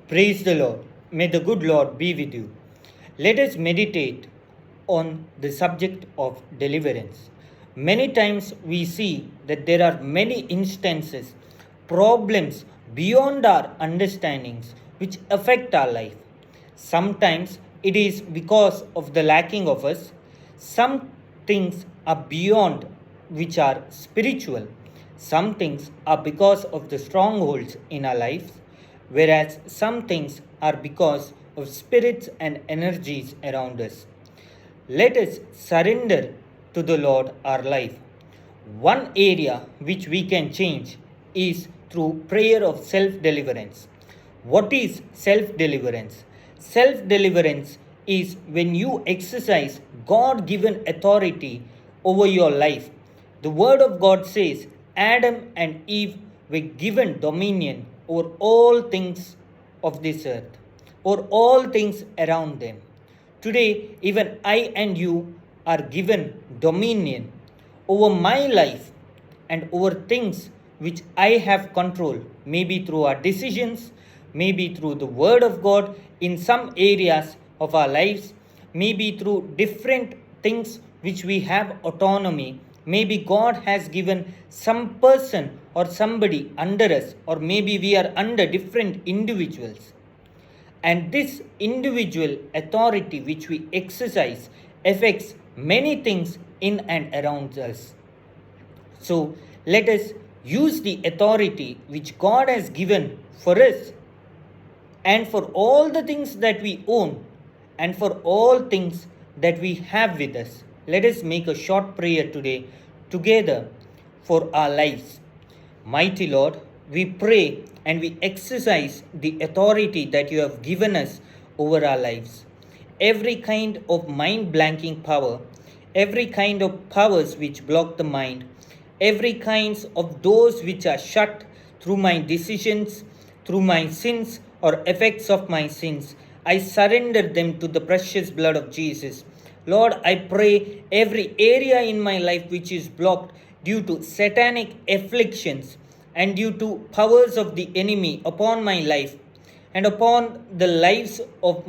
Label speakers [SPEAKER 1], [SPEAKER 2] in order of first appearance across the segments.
[SPEAKER 1] Praise the Lord. May the good Lord be with you. Let us meditate on the subject of deliverance. Many times we see that there are many instances, problems beyond our understandings which affect our life. Sometimes it is because of the lacking of us. Some things are beyond which are spiritual. Some things are because of the strongholds in our lives, whereas some things are because of spirits and energies around us. Let us surrender to the Lord our life. One area which we can change is through prayer of self deliverance. What is self deliverance? Self deliverance is when you exercise God given authority over your life. The Word of God says Adam and Eve were given dominion over all things of this earth, or all things around them. Today, even I and you are given dominion over my life and over things which I have control, maybe through our decisions, maybe through the Word of God in some areas of our lives, maybe through different things which we have autonomy. Maybe God has given some person or somebody under us, or maybe we are under different individuals. And this individual authority which we exercise affects many things in and around us. So let us use the authority which God has given for us and for all the things that we own and for all things that we have with us. Let us make a short prayer today together for our lives. Mighty Lord, we pray and we exercise the authority that you have given us over our lives. Every kind of mind blanking power, every kind of powers which block the mind, every kinds of doors which are shut through my decisions, through my sins or effects of my sins, I surrender them to the precious blood of Jesus. Lord, I pray every area in my life which is blocked due to satanic afflictions and due to powers of the enemy upon my life and upon the lives of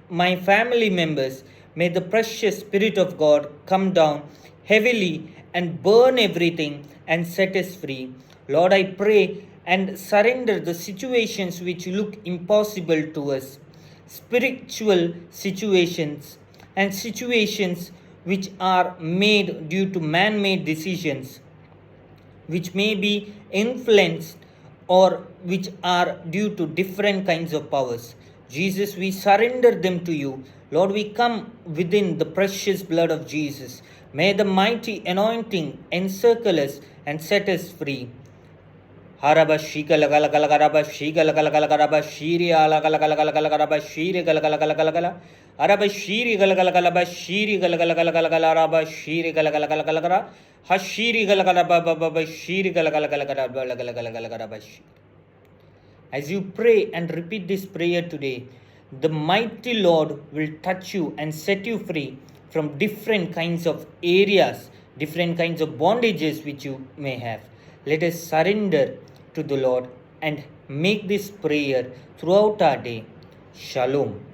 [SPEAKER 1] my family members, may the precious Spirit of God come down heavily and burn everything and set us free. Lord, I pray and surrender the situations which look impossible to us, spiritual situations and situations which are made due to man made decisions, which may be influenced or which are due to different kinds of powers. Jesus, we surrender them to you. Lord, we come within the precious blood of Jesus. May the mighty anointing encircle us and set us free. Haraba shika laga laga laga raba shika laga laga laga raba shiri ala laga laga laga laga raba shiri gala gala gala gala gala araba shiri gala gala gala ba shiri gala gala gala gala gala raba shiri gala gala gala gala gala hashiri gala gala ba ba ba shiri gala gala gala gala gala gala gala gala gala ba. As you pray and repeat this prayer today, the mighty Lord will touch you and set you free from different kinds of areas, different kinds of bondages which you may have. Let us surrender to the Lord and make this prayer throughout our day. Shalom.